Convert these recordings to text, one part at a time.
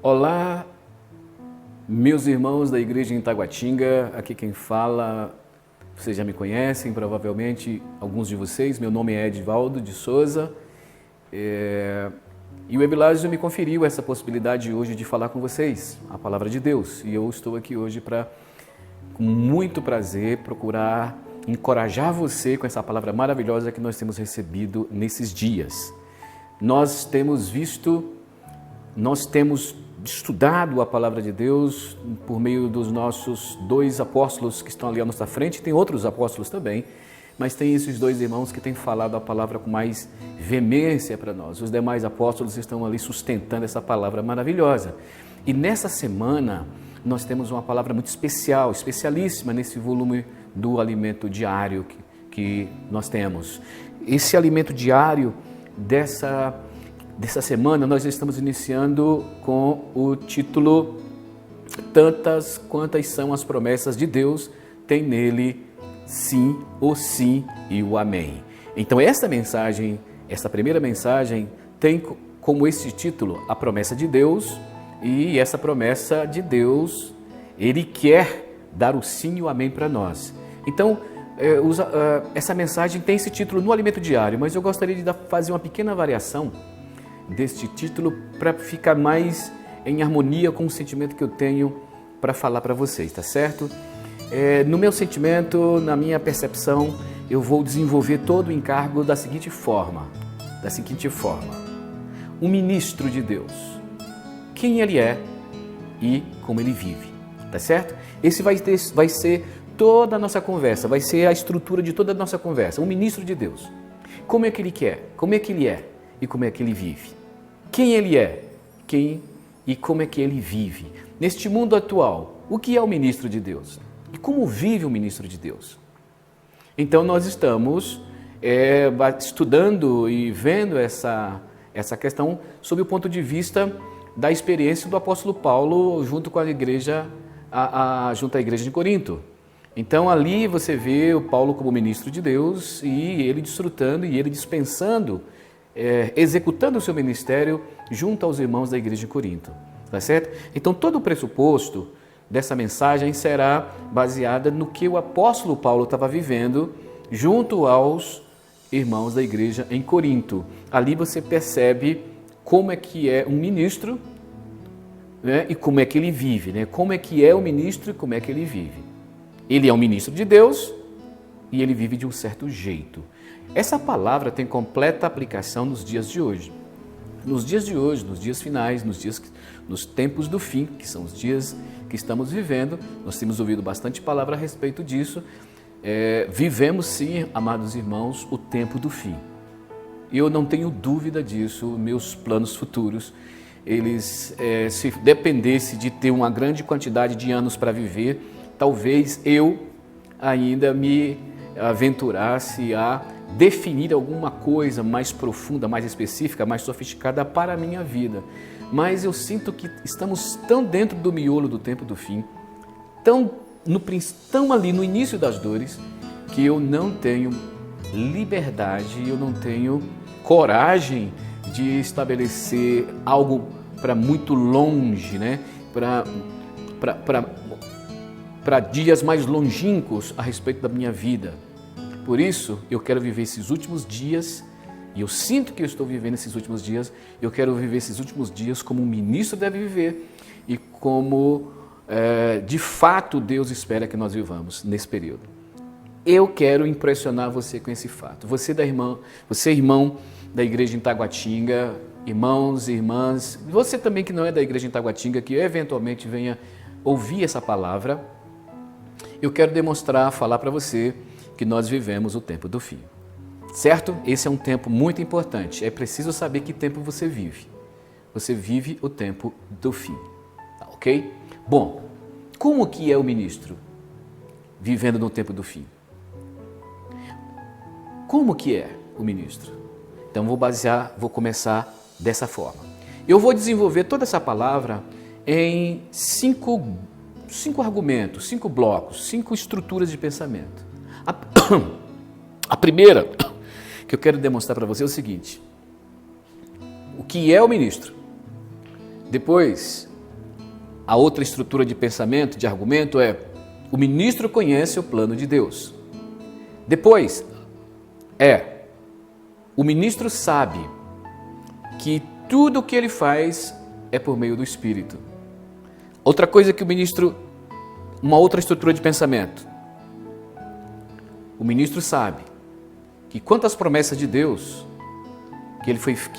Olá, meus irmãos da igreja em Taguatinga, aqui quem fala, vocês já me conhecem, provavelmente alguns de vocês, meu nome é Edivaldo de Souza, e o Ebilásio me conferiu essa possibilidade hoje de falar com vocês, a palavra de Deus, e eu estou aqui hoje para, com muito prazer, procurar encorajar você com essa palavra maravilhosa que nós temos recebido nesses dias. Nós temos estudado a palavra de Deus por meio dos nossos dois apóstolos que estão ali à nossa frente, tem outros apóstolos também, mas tem esses dois irmãos que têm falado a palavra com mais veemência para nós. Os demais apóstolos estão ali sustentando essa palavra maravilhosa. E nessa semana nós temos uma palavra muito especial, especialíssima nesse volume do alimento diário que nós temos. Esse alimento diário dessa semana nós estamos iniciando com o título Tantas quantas são as promessas de Deus, tem nele sim, o sim e o amém. Então essa primeira mensagem tem como esse título a promessa de Deus, e essa promessa de Deus, Ele quer dar o sim e o amém para nós. Então essa mensagem tem esse título no alimento diário, mas eu gostaria de fazer uma pequena variação deste título para ficar mais em harmonia com o sentimento que eu tenho para falar para vocês, tá certo? No meu sentimento, na minha percepção, eu vou desenvolver todo o encargo da seguinte forma. Um ministro de Deus, quem ele é e como ele vive, tá certo? Esse vai ser toda a nossa conversa, vai ser a estrutura de toda a nossa conversa. Um ministro de Deus, como é que ele quer, como é que ele é e como é que ele vive. Quem ele é, e como é que ele vive. Neste mundo atual, o que é o ministro de Deus? E como vive o ministro de Deus? Então nós estamos estudando e vendo essa questão sob o ponto de vista da experiência do apóstolo Paulo junto com a igreja, junto à igreja de Corinto. Então ali você vê o Paulo como ministro de Deus e ele desfrutando e ele dispensando, executando o seu ministério junto aos irmãos da igreja de Corinto, tá certo? Então todo o pressuposto dessa mensagem será baseada no que o apóstolo Paulo estava vivendo junto aos irmãos da igreja em Corinto. Ali você percebe como é que é um ministro, né, e como é que ele vive, né? Como é que é o ministro e como é que ele vive. Ele é um ministro de Deus e ele vive de um certo jeito. Essa palavra tem completa aplicação nos dias de hoje. Nos dias de hoje, nos dias finais, nos tempos do fim, que são os dias que estamos vivendo, nós temos ouvido bastante palavra a respeito disso. Vivemos sim, amados irmãos, o tempo do fim. E eu não tenho dúvida disso, meus planos futuros, eles, se dependesse de ter uma grande quantidade de anos para viver, talvez eu ainda me aventurasse a definir alguma coisa mais profunda, mais específica, mais sofisticada para a minha vida. Mas eu sinto que estamos tão dentro do miolo do tempo do fim, tão ali no início das dores, que eu não tenho liberdade, eu não tenho coragem de estabelecer algo para muito longe, né? Para dias mais longínquos a respeito da minha vida. Por isso, eu quero viver esses últimos dias, e eu sinto que eu estou vivendo esses últimos dias, eu quero viver esses últimos dias como um ministro deve viver e como, de fato, Deus espera que nós vivamos nesse período. Eu quero impressionar você com esse fato. Você irmão da igreja em Taguatinga, irmãos e irmãs, você também que não é da igreja em Taguatinga, que eventualmente venha ouvir essa palavra, eu quero falar para você que nós vivemos o tempo do fim, certo? Esse é um tempo muito importante, é preciso saber que tempo você vive. Você vive o tempo do fim, tá, ok? Bom, como que é o ministro vivendo no tempo do fim? Como que é o ministro? Então vou começar dessa forma. Eu vou desenvolver toda essa palavra em cinco argumentos, 5 blocos, 5 estruturas de pensamento. A primeira que eu quero demonstrar para você é o seguinte: o que é o ministro? Depois, A outra estrutura de pensamento, de argumento é: o ministro conhece o plano de Deus. Depois o ministro sabe que tudo o que ele faz é por meio do Espírito. Outra coisa que uma outra estrutura de pensamento. O ministro sabe que quanto às promessas de Deus que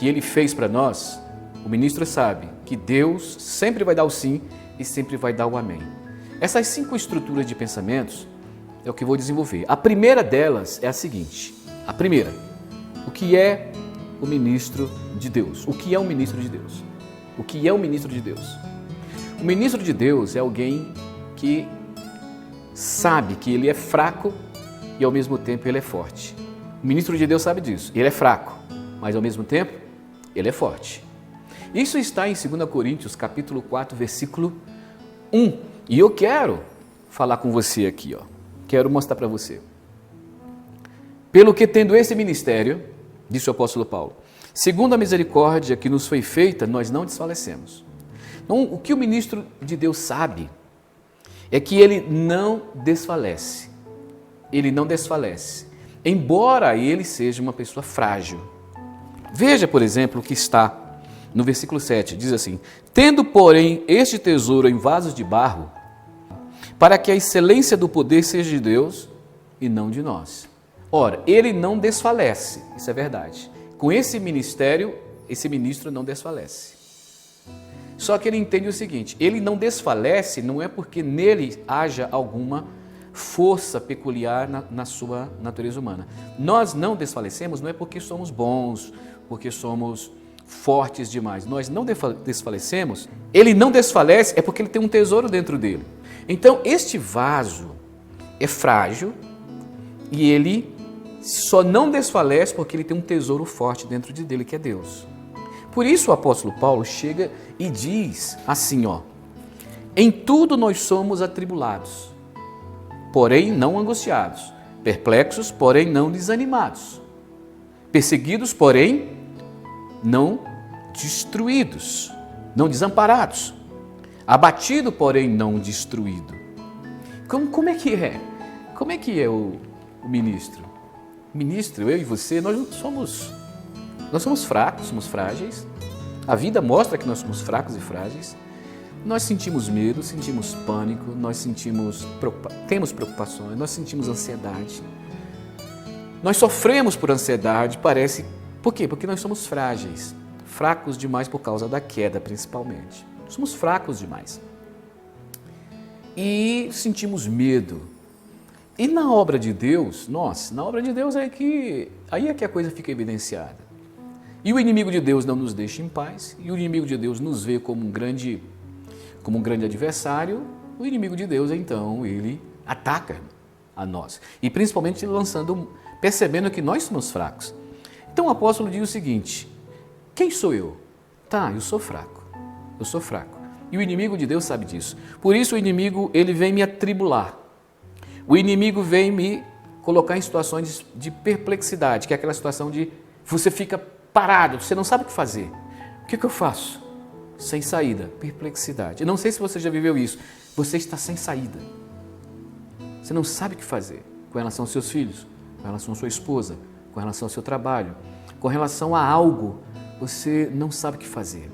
ele fez para nós, o ministro sabe que Deus sempre vai dar o sim e sempre vai dar o amém. Essas 5 estruturas de pensamentos é o que eu vou desenvolver. A primeira delas é a seguinte. A primeira, o que é o ministro de Deus? O que é um ministro de Deus? O que é um ministro de Deus? O ministro de Deus é alguém que sabe que ele é fraco e ao mesmo tempo ele é forte. O ministro de Deus sabe disso. Ele é fraco, mas ao mesmo tempo ele é forte. Isso está em 2 Coríntios, capítulo 4, versículo 1. E eu quero falar com você aqui, quero mostrar para você. Pelo que tendo esse ministério, disse o apóstolo Paulo, segundo a misericórdia que nos foi feita, nós não desfalecemos. Então, o que o ministro de Deus sabe é que ele não desfalece. Ele não desfalece, embora ele seja uma pessoa frágil. Veja, por exemplo, o que está no versículo 7, diz assim: tendo, porém, este tesouro em vasos de barro, para que a excelência do poder seja de Deus e não de nós. Ora, ele não desfalece, isso é verdade. Com esse ministério, esse ministro não desfalece. Só que ele entende o seguinte: ele não desfalece não é porque nele haja alguma força peculiar na sua natureza humana. Nós não desfalecemos não é porque somos bons, porque somos fortes demais. Nós não desfalecemos, ele não desfalece é porque ele tem um tesouro dentro dele. Então, este vaso é frágil e ele só não desfalece porque ele tem um tesouro forte dentro dele, que é Deus. Por isso o apóstolo Paulo chega e diz assim, em tudo nós somos atribulados, porém não angustiados, perplexos, porém não desanimados, perseguidos, porém não destruídos, não desamparados, abatido, porém não destruído. Como é que é? Como é que é o ministro? O ministro, eu e você, nós somos fracos, somos frágeis. A vida mostra que nós somos fracos e frágeis. Nós sentimos medo, sentimos pânico, temos preocupações, nós sentimos ansiedade. Nós sofremos por ansiedade, parece. Por quê? Porque nós somos frágeis, fracos demais por causa da queda, principalmente. Somos fracos demais. E sentimos medo. E na obra de Deus, na obra de Deus aí é que a coisa fica evidenciada. E o inimigo de Deus não nos deixa em paz, e o inimigo de Deus nos vê como um grande adversário. O inimigo de Deus, então, ele ataca a nós. E principalmente percebendo que nós somos fracos. Então o apóstolo diz o seguinte: quem sou eu? Eu sou fraco. Eu sou fraco. E o inimigo de Deus sabe disso. Por isso o inimigo, ele vem me atribular. O inimigo vem me colocar em situações de perplexidade, que é aquela situação de você fica parado, você não sabe o que fazer. O que eu faço? Sem saída, perplexidade. Eu não sei se você já viveu isso. Você está sem saída. Você não sabe o que fazer com relação aos seus filhos, com relação à sua esposa, com relação ao seu trabalho, com relação a algo, você não sabe o que fazer.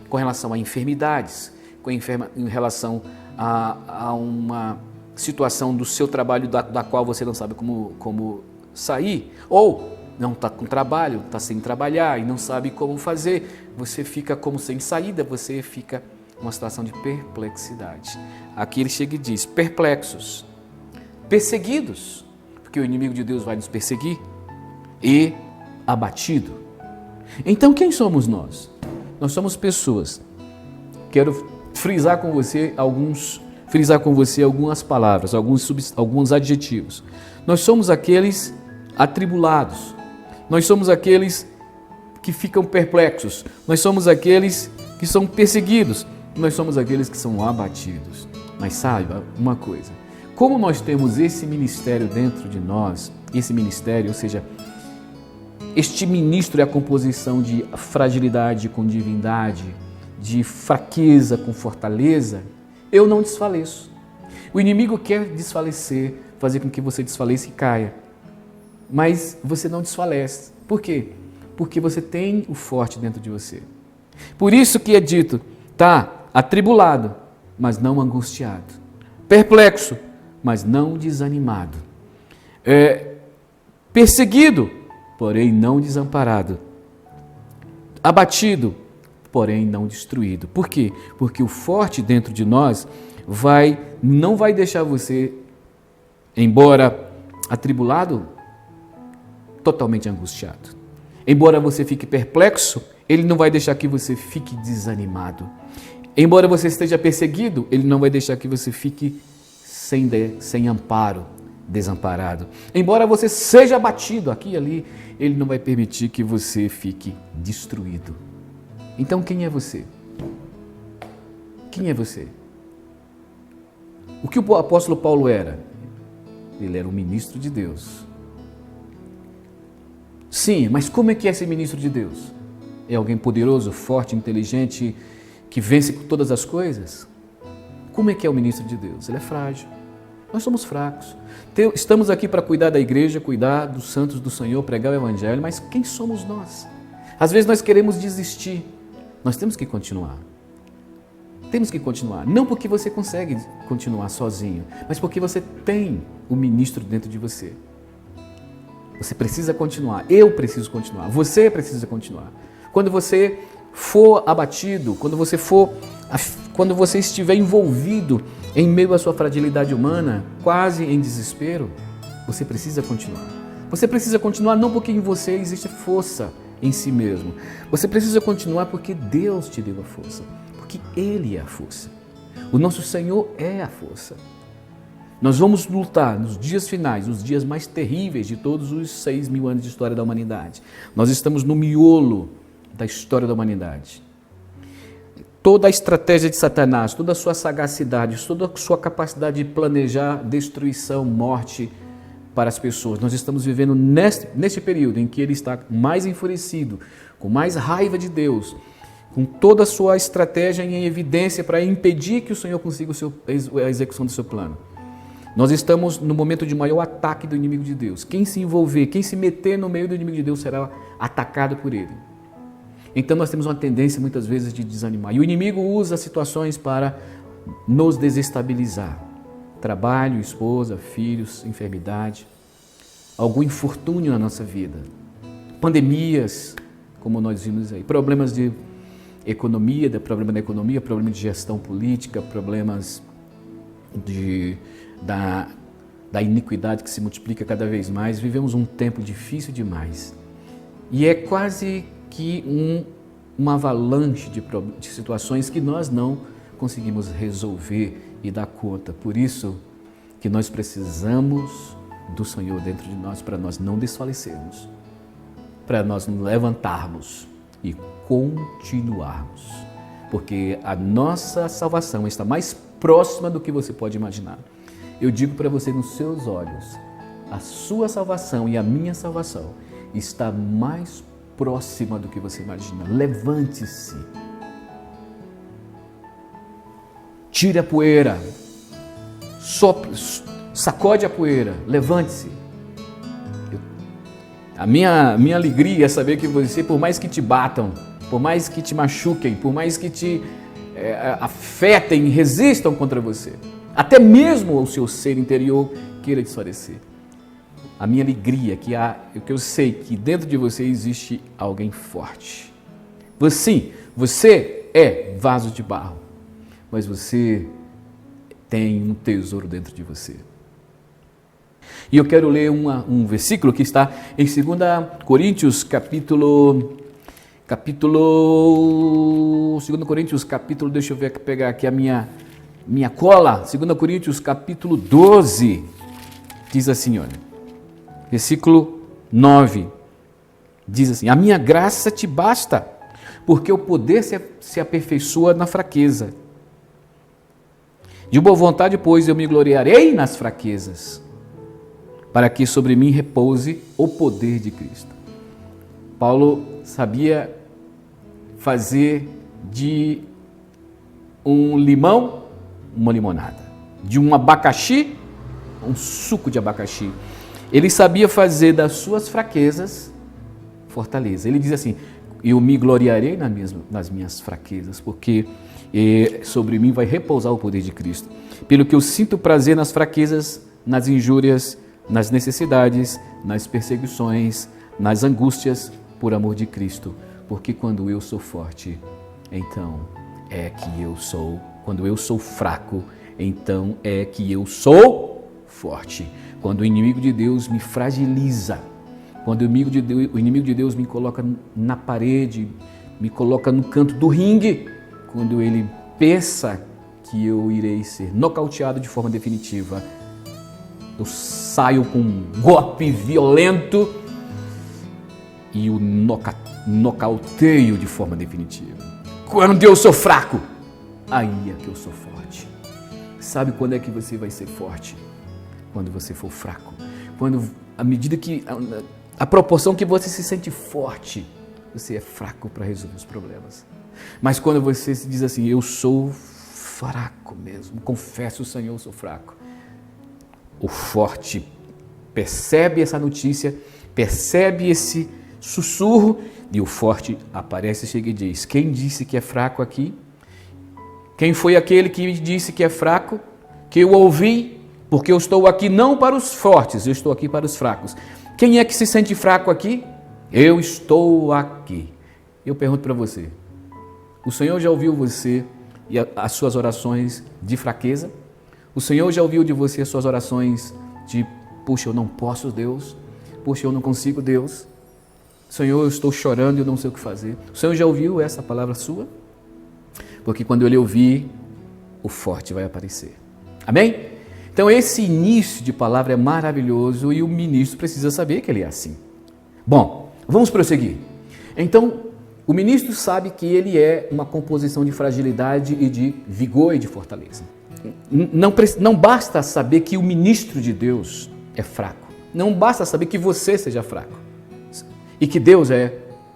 Com relação a enfermidades, em relação a uma situação do seu trabalho da qual você não sabe como sair, ou não está com trabalho, está sem trabalhar e não sabe como fazer, você fica como sem saída, você fica numa situação de perplexidade. Aqui ele chega e diz: perplexos, perseguidos, porque o inimigo de Deus vai nos perseguir, e abatido. Então quem somos nós? Nós somos pessoas. Quero frisar com você algumas palavras, alguns adjetivos. Nós somos aqueles atribulados. Nós somos aqueles que ficam perplexos. Nós somos aqueles que são perseguidos. Nós somos aqueles que são abatidos. Mas saiba uma coisa: como nós temos esse ministério dentro de nós, esse ministério, ou seja, este ministro é a composição de fragilidade com divindade, de fraqueza com fortaleza, eu não desfaleço. O inimigo quer desfalecer, fazer com que você desfaleça e caia. Mas você não desfalece. Por quê? Porque você tem o forte dentro de você. Por isso que é dito, atribulado, mas não angustiado. Perplexo, mas não desanimado. Perseguido, porém não desamparado. Abatido, porém não destruído. Por quê? Porque o forte dentro de nós não vai deixar você, embora atribulado, totalmente angustiado. Embora você fique perplexo, ele não vai deixar que você fique desanimado. Embora você esteja perseguido, ele não vai deixar que você fique sem amparo, desamparado. Embora você seja abatido aqui e ali, ele não vai permitir que você fique destruído. Então quem é você? Quem é você? O que o apóstolo Paulo era? Ele era um ministro de Deus. Sim, mas como é que é ser ministro de Deus? É alguém poderoso, forte, inteligente, que vence todas as coisas? Como é que é o ministro de Deus? Ele é frágil. Nós somos fracos. Estamos aqui para cuidar da igreja, cuidar dos santos do Senhor, pregar o evangelho, mas quem somos nós? Às vezes nós queremos desistir. Nós temos que continuar. Temos que continuar. Não porque você consegue continuar sozinho, mas porque você tem o ministro dentro de você. Você precisa continuar, eu preciso continuar, você precisa continuar. Quando você for abatido, quando você estiver envolvido em meio à sua fragilidade humana, quase em desespero, você precisa continuar. Você precisa continuar não porque em você existe força em si mesmo. Você precisa continuar porque Deus te deu a força, porque Ele é a força. O nosso Senhor é a força. Nós vamos lutar nos dias finais, nos dias mais terríveis de todos os 6.000 anos de história da humanidade. Nós estamos no miolo da história da humanidade. Toda a estratégia de Satanás, toda a sua sagacidade, toda a sua capacidade de planejar destruição, morte para as pessoas. Nós estamos vivendo neste período em que ele está mais enfurecido, com mais raiva de Deus, com toda a sua estratégia em evidência para impedir que o Senhor consiga a execução do seu plano. Nós estamos no momento de maior ataque do inimigo de Deus. Quem se envolver, quem se meter no meio do inimigo de Deus será atacado por ele. Então nós temos uma tendência muitas vezes de desanimar. E o inimigo usa situações para nos desestabilizar. Trabalho, esposa, filhos, enfermidade, algum infortúnio na nossa vida. Pandemias, como nós vimos aí, problemas de economia, problema da economia, problema de gestão política, problemas da iniquidade que se multiplica cada vez mais. Vivemos um tempo difícil demais. E é quase que uma avalanche de situações que nós não conseguimos resolver e dar conta. Por isso que nós precisamos do Senhor dentro de nós para nós não desfalecermos, para nós nos levantarmos e continuarmos. Porque a nossa salvação está mais próxima do que você pode imaginar. Eu digo para você nos seus olhos, a sua salvação e a minha salvação está mais próxima do que você imagina. Levante-se. Tire a poeira. Sacode a poeira. Levante-se. A minha alegria é saber que você, por mais que te batam, por mais que te machuquem, por mais que te afetem, resistam contra você, até mesmo o seu ser interior queira desfalecer. A minha alegria é que eu sei que dentro de você existe alguém forte. Você é vaso de barro, mas você tem um tesouro dentro de você. E eu quero ler um versículo que está em 2 Coríntios, capítulo, deixa eu ver, pegar aqui a minha cola, 2 Coríntios, capítulo 12, diz assim, olha, versículo 9, diz assim: a minha graça te basta, porque o poder se aperfeiçoa na fraqueza. De boa vontade, pois, eu me gloriarei nas fraquezas, para que sobre mim repouse o poder de Cristo. Paulo sabia fazer de um limão, uma limonada. De um abacaxi, um suco de abacaxi. Ele sabia fazer das suas fraquezas fortaleza. Ele diz assim, eu me gloriarei nas minhas fraquezas, porque sobre mim vai repousar o poder de Cristo. Pelo que eu sinto prazer nas fraquezas, nas injúrias, nas necessidades, nas perseguições, nas angústias, por amor de Cristo. Porque quando eu sou forte, então é que eu sou. Quando eu sou fraco, então é que eu sou forte. Quando o inimigo de Deus me fragiliza, quando o inimigo de Deus me coloca na parede, me coloca no canto do ringue, quando ele pensa que eu irei ser nocauteado de forma definitiva, eu saio com um golpe violento e o nocauteio de forma definitiva. Quando eu sou fraco, aí é que eu sou forte. Sabe quando é que você vai ser forte? Quando você for fraco. Quando, à medida que, a proporção que você se sente forte, você é fraco para resolver os problemas. Mas quando você se diz assim, eu sou fraco mesmo, confesso ao Senhor, eu sou fraco. O forte percebe essa notícia, percebe esse sussurro e o forte aparece e chega e diz, quem disse que é fraco aqui? Quem foi aquele que me disse que é fraco? Que eu ouvi? Porque eu estou aqui não para os fortes, eu estou aqui para os fracos. Quem é que se sente fraco aqui? Eu estou aqui. Eu pergunto para você, o Senhor já ouviu você e as suas orações de fraqueza? O Senhor já ouviu de você as suas orações de, puxa, eu não posso, Deus. Puxa, eu não consigo, Deus. Senhor, eu estou chorando e eu não sei o que fazer. O Senhor já ouviu essa palavra sua? Porque quando Ele ouvir, o forte vai aparecer. Amém? Então esse início de palavra é maravilhoso e o ministro precisa saber que ele é assim. Bom, vamos prosseguir. Então, o ministro sabe que ele é uma composição de fragilidade e de vigor e de fortaleza. Não basta saber que o ministro de Deus é fraco. Não basta saber que você seja fraco. E que Deus é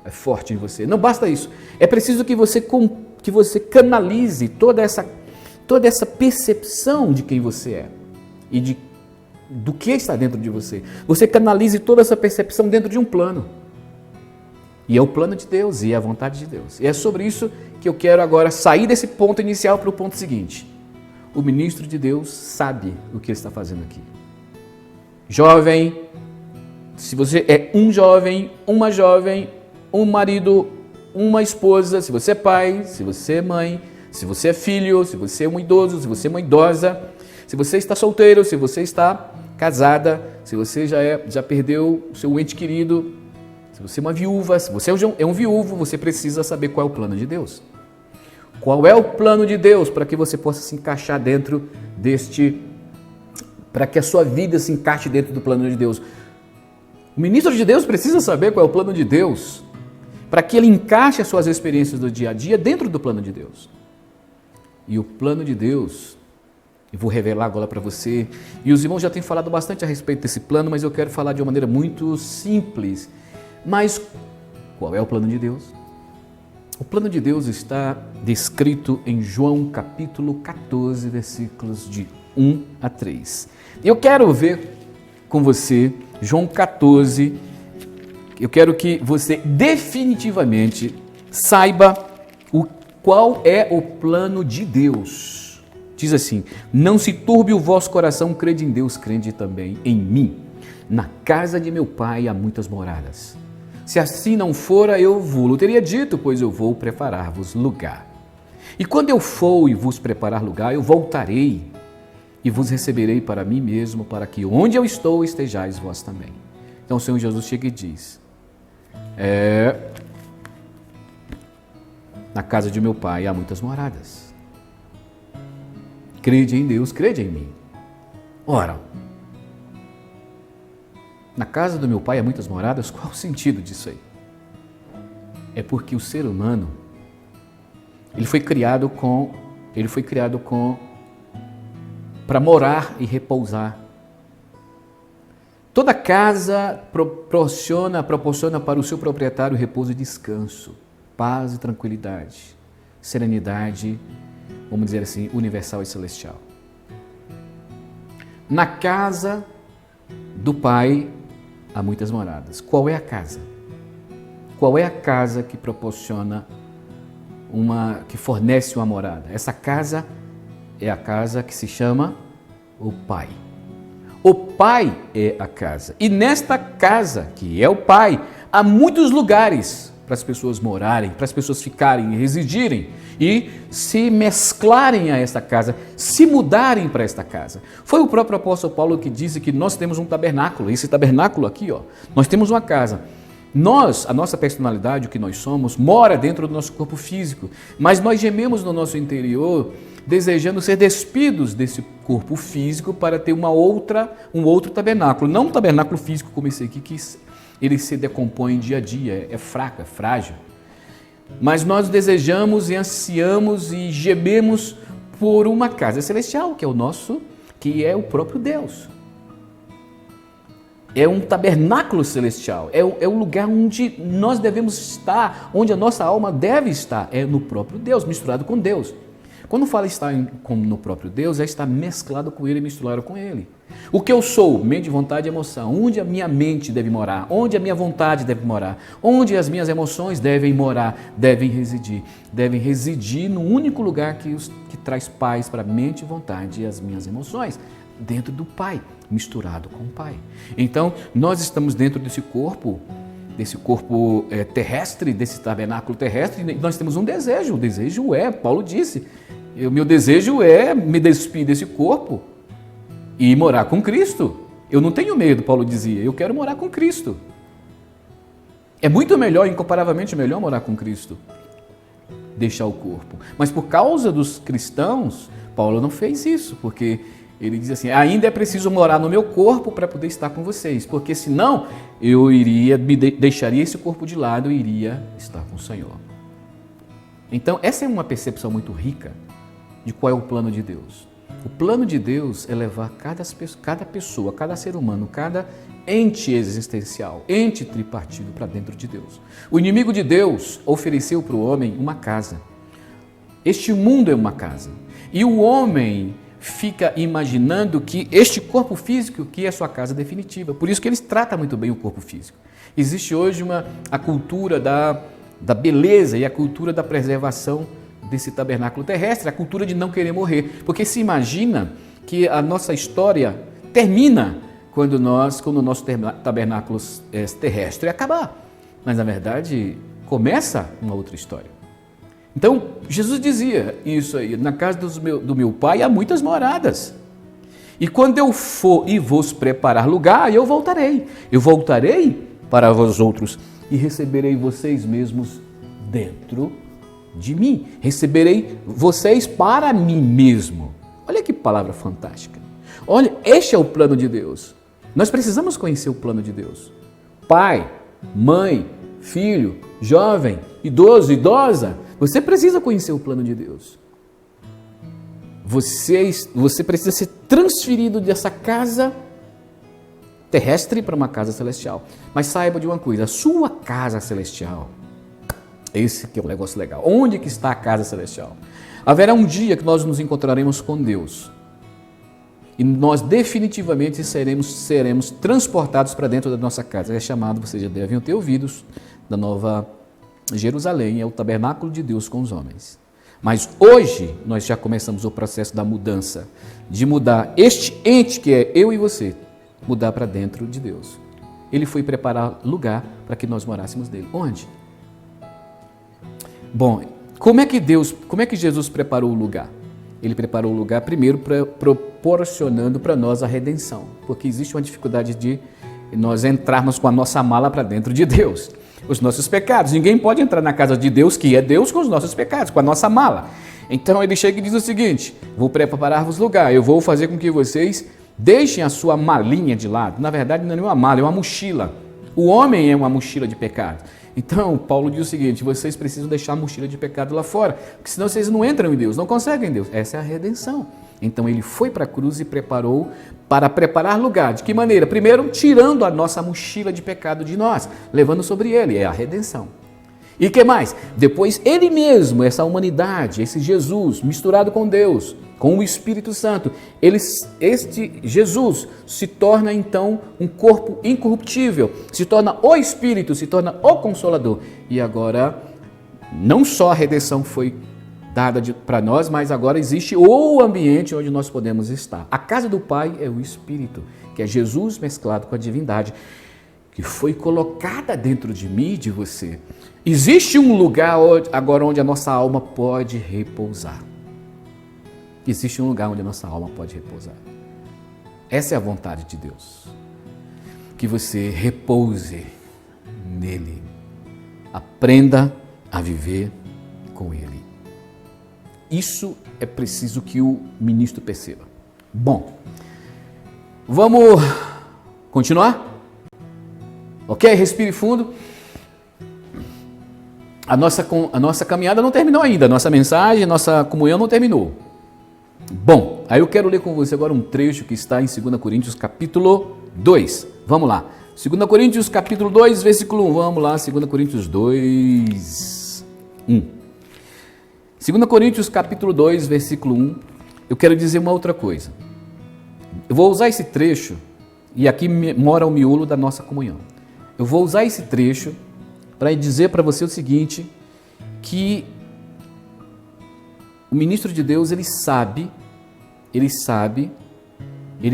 forte em você. Não basta isso. É preciso que você canalize toda essa percepção de quem você é. E do que está dentro de você. Você canalize toda essa percepção dentro de um plano. E é o plano de Deus, e é a vontade de Deus. E é sobre isso que eu quero agora sair desse ponto inicial para o ponto seguinte. O ministro de Deus sabe o que ele está fazendo aqui. Jovem, se você é um jovem, uma jovem, um marido, uma esposa, se você é pai, se você é mãe, se você é filho, se você é um idoso, se você é uma idosa, se você está solteiro, se você está casada, se você já perdeu o seu ente querido, se você é uma viúva, se você é um viúvo, você precisa saber qual é o plano de Deus. Qual é o plano de Deus para que você possa se encaixar dentro para que a sua vida se encaixe dentro do plano de Deus. O ministro de Deus precisa saber qual é o plano de Deus para que ele encaixe as suas experiências do dia a dia dentro do plano de Deus. E o plano de Deus, eu vou revelar agora para você, e os irmãos já têm falado bastante a respeito desse plano, mas eu quero falar de uma maneira muito simples. Mas qual é o plano de Deus? O plano de Deus está descrito em João capítulo 14, versículos de 1 a 3. Eu quero ver com você João 14, eu quero que você definitivamente saiba qual é o plano de Deus. Diz assim, não se turbe o vosso coração, crede em Deus, crede também em mim. Na casa de meu pai há muitas moradas. Se assim não fora, eu vos teria dito, pois eu vou preparar-vos lugar. E quando eu for e vos preparar lugar, eu voltarei e vos receberei para mim mesmo, para que onde eu estou estejais vós também. Então o Senhor Jesus chega e diz, na casa de meu pai há muitas moradas. Crede em Deus, crede em mim. Ora, na casa do meu pai há muitas moradas, qual o sentido disso aí? É porque o ser humano, ele foi criado para morar e repousar. Toda casa proporciona para o seu proprietário repouso e descanso, paz e tranquilidade, serenidade, vamos dizer assim, universal e celestial. Na casa do Pai há muitas moradas. Qual é a casa? Qual é a casa que proporciona que fornece uma morada? Essa casa é a casa que se chama o Pai. O Pai é a casa. E nesta casa, que é o Pai, há muitos lugares para as pessoas morarem, para as pessoas ficarem e residirem e se mesclarem a esta casa, se mudarem para esta casa. Foi o próprio apóstolo Paulo que disse que nós temos um tabernáculo, esse tabernáculo aqui, ó, nós temos uma casa. A nossa personalidade, o que nós somos, mora dentro do nosso corpo físico, mas nós gememos no nosso interior, desejando ser despidos desse corpo físico para ter um outro tabernáculo. Não um tabernáculo físico como esse aqui, que ele se decompõe dia a dia, é fraco, é frágil. Mas nós desejamos e ansiamos e gememos por uma casa celestial, que é o próprio Deus. É um tabernáculo celestial, é o lugar onde nós devemos estar, onde a nossa alma deve estar, é no próprio Deus, misturado com Deus. Quando fala estar no próprio Deus, é estar mesclado com Ele, misturado com Ele. O que eu sou, mente, vontade e emoção, onde a minha mente deve morar, onde a minha vontade deve morar, onde as minhas emoções devem morar, devem residir no único lugar que traz paz para a mente, vontade e as minhas emoções, dentro do Pai, misturado com o Pai. Então, nós estamos dentro desse corpo terrestre, desse tabernáculo terrestre, e nós temos um desejo. O desejo Paulo disse, o meu desejo é me despir desse corpo e morar com Cristo. Eu não tenho medo, Paulo dizia, eu quero morar com Cristo. É muito melhor, incomparavelmente melhor morar com Cristo, deixar o corpo. Mas por causa dos cristãos, Paulo não fez isso, porque ele diz assim, ainda é preciso morar no meu corpo para poder estar com vocês, porque senão eu deixaria esse corpo de lado e iria estar com o Senhor. Então, essa é uma percepção muito rica de qual é o plano de Deus. O plano de Deus é levar cada pessoa, cada ser humano, cada ente existencial, ente tripartido para dentro de Deus. O inimigo de Deus ofereceu para o homem uma casa. Este mundo é uma casa. E o homem fica imaginando que este corpo físico que é a sua casa definitiva. Por isso que eles tratam muito bem o corpo físico. Existe hoje a cultura da beleza e a cultura da preservação desse tabernáculo terrestre, a cultura de não querer morrer. Porque se imagina que a nossa história termina quando o nosso tabernáculo terrestre acabar. Mas, na verdade, começa uma outra história. Então, Jesus dizia isso aí, na casa do meu Pai há muitas moradas. E quando eu for e vos preparar lugar, eu voltarei. Eu voltarei para vós outros e receberei vocês mesmos dentro de mim. Receberei vocês para mim mesmo. Olha que palavra fantástica. Olha, este é o plano de Deus. Nós precisamos conhecer o plano de Deus. Pai, mãe, filho, jovem, idoso, idosa, você precisa conhecer o plano de Deus. Você precisa ser transferido dessa casa terrestre para uma casa celestial. Mas saiba de uma coisa, a sua casa celestial, esse que é o negócio legal. Onde que está a casa celestial? Haverá um dia que nós nos encontraremos com Deus. E nós definitivamente seremos transportados para dentro da nossa casa. É chamado, vocês já devem ter ouvido, da Nova Jerusalém, é o tabernáculo de Deus com os homens. Mas hoje nós já começamos o processo da mudança, de mudar este ente que é eu e você, mudar para dentro de Deus. Ele foi preparar lugar para que nós morássemos dele. Onde? Bom, como é que Jesus preparou o lugar? Ele preparou o lugar primeiro proporcionando para nós a redenção, porque existe uma dificuldade de nós entrarmos com a nossa mala para dentro de Deus. Os nossos pecados. Ninguém pode entrar na casa de Deus, que é Deus, com os nossos pecados, com a nossa mala. Então ele chega e diz o seguinte, vou preparar-vos lugar, eu vou fazer com que vocês deixem a sua malinha de lado. Na verdade não é uma mala, é uma mochila. O homem é uma mochila de pecado. Então Paulo diz o seguinte, vocês precisam deixar a mochila de pecado lá fora, porque senão vocês não entram em Deus, não conseguem em Deus. Essa é a redenção. Então ele foi para a cruz e preparou para preparar lugar. De que maneira? Primeiro, tirando a nossa mochila de pecado de nós, levando sobre ele, é a redenção. E que mais? Depois ele mesmo, essa humanidade, esse Jesus misturado com Deus, com o Espírito Santo, este Jesus se torna então um corpo incorruptível, se torna o Espírito, se torna o Consolador. E agora, não só a redenção foi dada para nós, mas agora existe o ambiente onde nós podemos estar. A casa do Pai é o Espírito, que é Jesus mesclado com a divindade, que foi colocada dentro de mim e de você. Existe um lugar agora onde a nossa alma pode repousar. Existe um lugar onde a nossa alma pode repousar. Essa é a vontade de Deus. Que você repouse nele. Aprenda a viver com ele. Isso é preciso que o ministro perceba. Bom, vamos continuar? Ok? Respire fundo. A nossa caminhada não terminou ainda. A nossa mensagem, a nossa comunhão não terminou. Bom, aí eu quero ler com você agora um trecho que está em 2 Coríntios capítulo 2. Vamos lá. 2 Coríntios capítulo 2, versículo 1. Vamos lá, 2 Coríntios 2, 1. 2 Coríntios capítulo 2, versículo 1. Eu quero dizer uma outra coisa. Eu vou usar esse trecho, e aqui mora o miolo da nossa comunhão. Eu vou usar esse trecho para dizer para você o seguinte, que o ministro de Deus, ele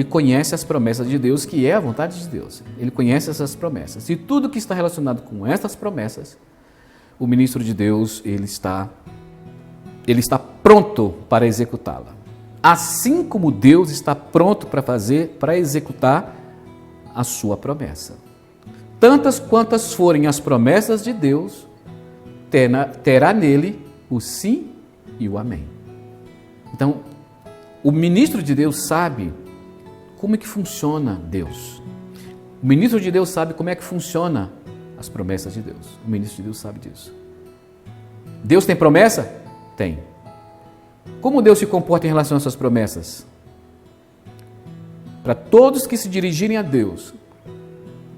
conhece as promessas de Deus, que é a vontade de Deus. Ele conhece essas promessas. E tudo que está relacionado com essas promessas, o ministro de Deus, ele está pronto para executá-la. Assim como Deus está pronto para executar a sua promessa. Tantas quantas forem as promessas de Deus, terá nele o sim e o amém. Então, o ministro de Deus sabe como é que funciona Deus. O ministro de Deus sabe como é que funciona as promessas de Deus. O ministro de Deus sabe disso. Deus tem promessa? Tem. Como Deus se comporta em relação às suas promessas? Para todos que se dirigirem a Deus,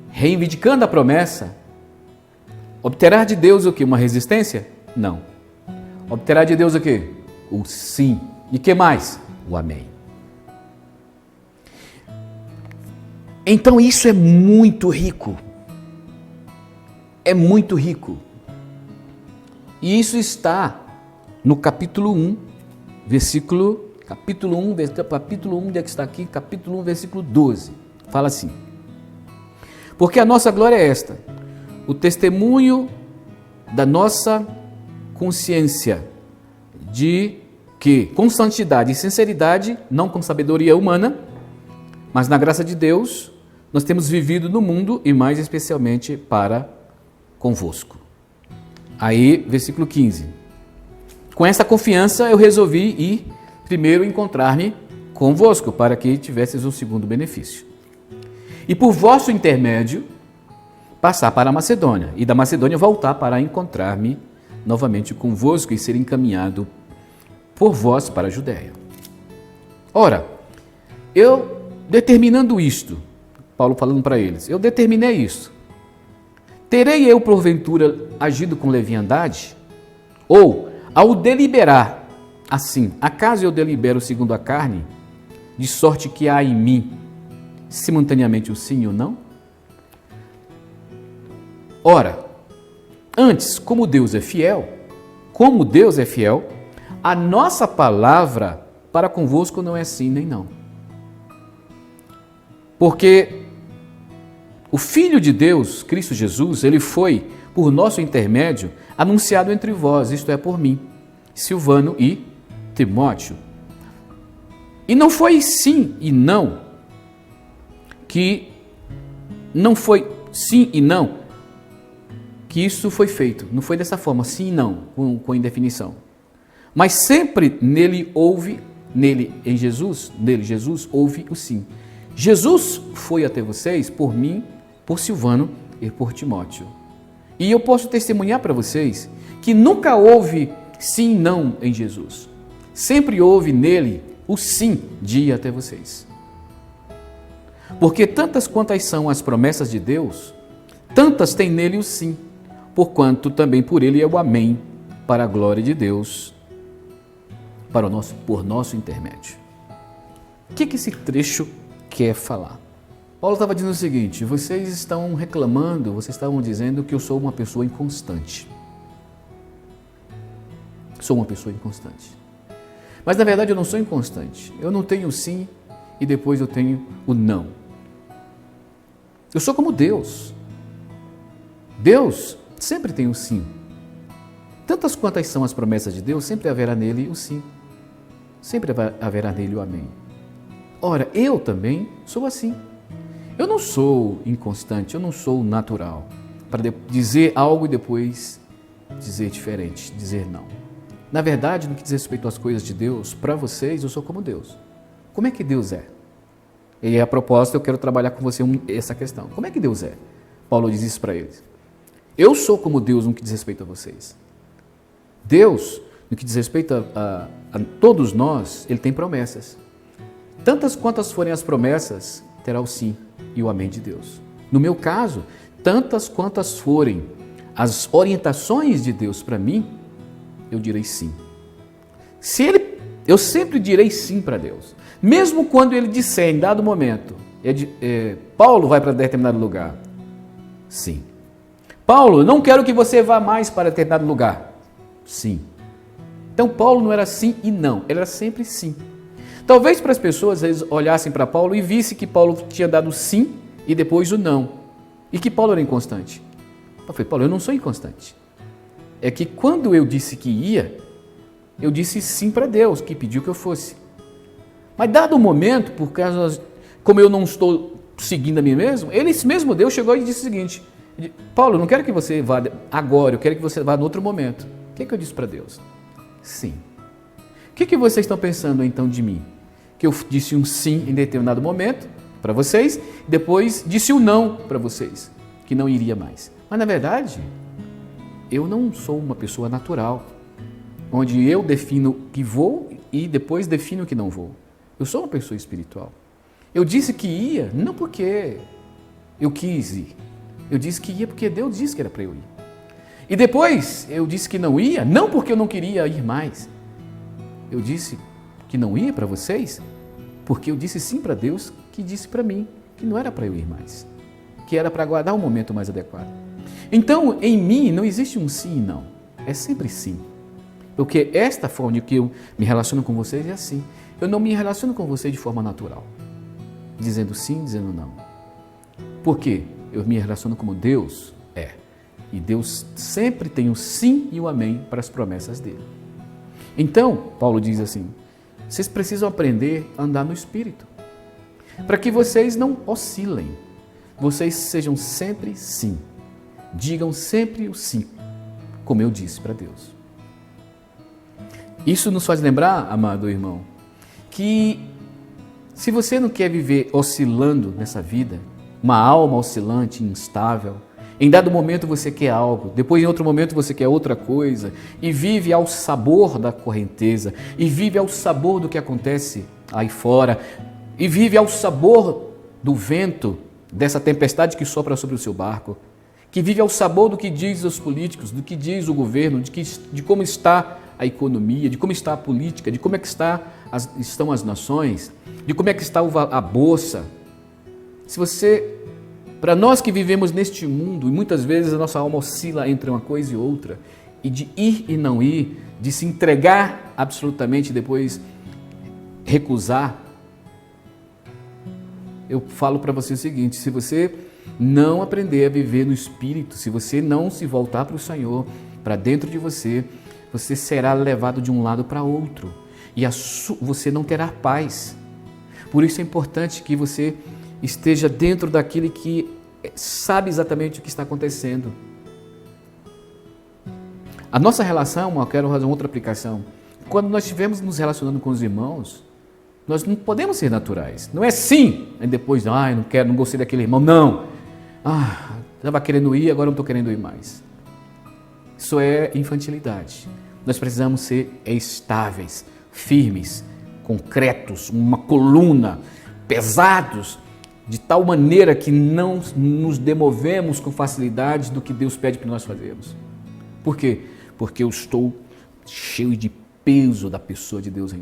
reivindicando a promessa, obterá de Deus o quê? Uma resistência? Não. Obterá de Deus o quê? O sim. E que mais? O amém. Então isso é muito rico. É muito rico. E isso está no capítulo 1, capítulo 1, onde é que está aqui? Capítulo 1, versículo 12. Fala assim: porque a nossa glória é esta, o testemunho da nossa consciência, de que, com santidade e sinceridade, não com sabedoria humana, mas na graça de Deus, nós temos vivido no mundo e mais especialmente para convosco. Aí, versículo 15. Com essa confiança eu resolvi ir primeiro encontrar-me convosco, para que tivesses um segundo benefício. E por vosso intermédio, passar para a Macedônia, e da Macedônia voltar para encontrar-me novamente convosco e ser encaminhado por vós para a Judéia. Ora, eu determinando isto, Paulo falando para eles, eu determinei isto. Terei eu, porventura, agido com leviandade? Ou, ao deliberar assim, acaso eu delibero segundo a carne, de sorte que há em mim simultaneamente o sim e o não? Ora, antes, como Deus é fiel, a nossa palavra para convosco não é sim nem não. Porque o Filho de Deus, Cristo Jesus, ele foi, por nosso intermédio, anunciado entre vós, isto é, por mim, Silvano e Timóteo. E não foi sim e não, que isso foi feito. Não foi dessa forma, sim e não, com indefinição. Mas sempre nele, Jesus, houve o sim. Jesus foi até vocês por mim, por Silvano e por Timóteo. E eu posso testemunhar para vocês que nunca houve sim e não em Jesus. Sempre houve nele o sim de ir até vocês. Porque tantas quantas são as promessas de Deus, tantas tem nele o sim. porquanto também por ele é o amém, para a glória de Deus, por nosso intermédio. O que esse trecho quer falar? Paulo estava dizendo o seguinte: vocês estão reclamando, vocês estavam dizendo que eu sou uma pessoa inconstante. Sou uma pessoa inconstante. Mas na verdade eu não sou inconstante. Eu não tenho o sim e depois eu tenho o não. Eu sou como Deus. Deus sempre tem o sim. Tantas quantas são as promessas de Deus, sempre haverá nele o sim. Sempre haverá nele o amém. Ora, eu também sou assim. Eu não sou inconstante, eu não sou natural para dizer algo e depois dizer diferente, dizer não. Na verdade, no que diz respeito às coisas de Deus, para vocês, eu sou como Deus. Como é que Deus é? E a propósito, eu quero trabalhar com você essa questão. Como é que Deus é? Paulo diz isso para eles. Eu sou como Deus no que diz respeito a vocês. Deus, no que diz respeito a todos nós, Ele tem promessas. Tantas quantas forem as promessas, terá o sim e o amém de Deus. No meu caso, tantas quantas forem as orientações de Deus para mim, eu direi sim. Eu sempre direi sim para Deus. Mesmo quando Ele disser em dado momento, Paulo vai para determinado lugar. Sim. Paulo, não quero que você vá mais para determinado lugar. Sim. Então Paulo não era sim e não, ele era sempre sim. Talvez para as pessoas eles olhassem para Paulo e vissem que Paulo tinha dado sim e depois o não. E que Paulo era inconstante. Eu falei, Paulo, eu não sou inconstante. É que quando eu disse que ia, eu disse sim para Deus, que pediu que eu fosse. Mas dado o momento, por causa, como eu não estou seguindo a mim mesmo, esse mesmo Deus chegou e disse o seguinte: Paulo, eu não quero que você vá agora, eu quero que você vá no outro momento. O que eu disse para Deus? Sim. O que vocês estão pensando então de mim? Que eu disse um sim em determinado momento para vocês, depois disse um não para vocês, que não iria mais. Mas na verdade, eu não sou uma pessoa natural, onde eu defino que vou e depois defino que não vou. Eu sou uma pessoa espiritual. Eu disse que ia, não porque eu quis ir. Eu disse que ia porque Deus disse que era para eu ir. E depois eu disse que não ia, não porque eu não queria ir mais. Eu disse que não ia para vocês, porque eu disse sim para Deus, que disse para mim que não era para eu ir mais, que era para aguardar um momento mais adequado. Então, em mim não existe um sim e não, é sempre sim. Porque esta forma de que eu me relaciono com vocês é assim. Eu não me relaciono com vocês de forma natural, dizendo sim, dizendo não. Por quê? Eu me relaciono como Deus é. E Deus sempre tem o sim e o amém para as promessas dele. Então, Paulo diz assim, vocês precisam aprender a andar no Espírito, para que vocês não oscilem, vocês sejam sempre sim, digam sempre o sim, como eu disse para Deus. Isso nos faz lembrar, amado irmão, que se você não quer viver oscilando nessa vida, uma alma oscilante, instável, em dado momento você quer algo, depois em outro momento você quer outra coisa, e vive ao sabor da correnteza, e vive ao sabor do que acontece aí fora, e vive ao sabor do vento, dessa tempestade que sopra sobre o seu barco, que vive ao sabor do que diz os políticos, do que diz o governo, de como está a economia, de como está a política, de como é que estão as nações, de como é que está a bolsa. Para nós que vivemos neste mundo, e muitas vezes a nossa alma oscila entre uma coisa e outra, e de ir e não ir, de se entregar absolutamente e depois recusar, eu falo para você o seguinte: se você não aprender a viver no Espírito, se você não se voltar para o Senhor, para dentro de você, você será levado de um lado para outro e você não terá paz. Por isso é importante que você esteja dentro daquele que sabe exatamente o que está acontecendo. A nossa relação, eu quero fazer outra aplicação. Quando nós estivermos nos relacionando com os irmãos, nós não podemos ser naturais. Não é sim, e depois, não quero, não gostei daquele irmão. Não. Estava querendo ir, agora não estou querendo ir mais. Isso é infantilidade. Nós precisamos ser estáveis, firmes, concretos, uma coluna, pesados, de tal maneira que não nos demovemos com facilidade do que Deus pede para nós fazermos. Por quê? Porque eu estou cheio de peso da pessoa de Deus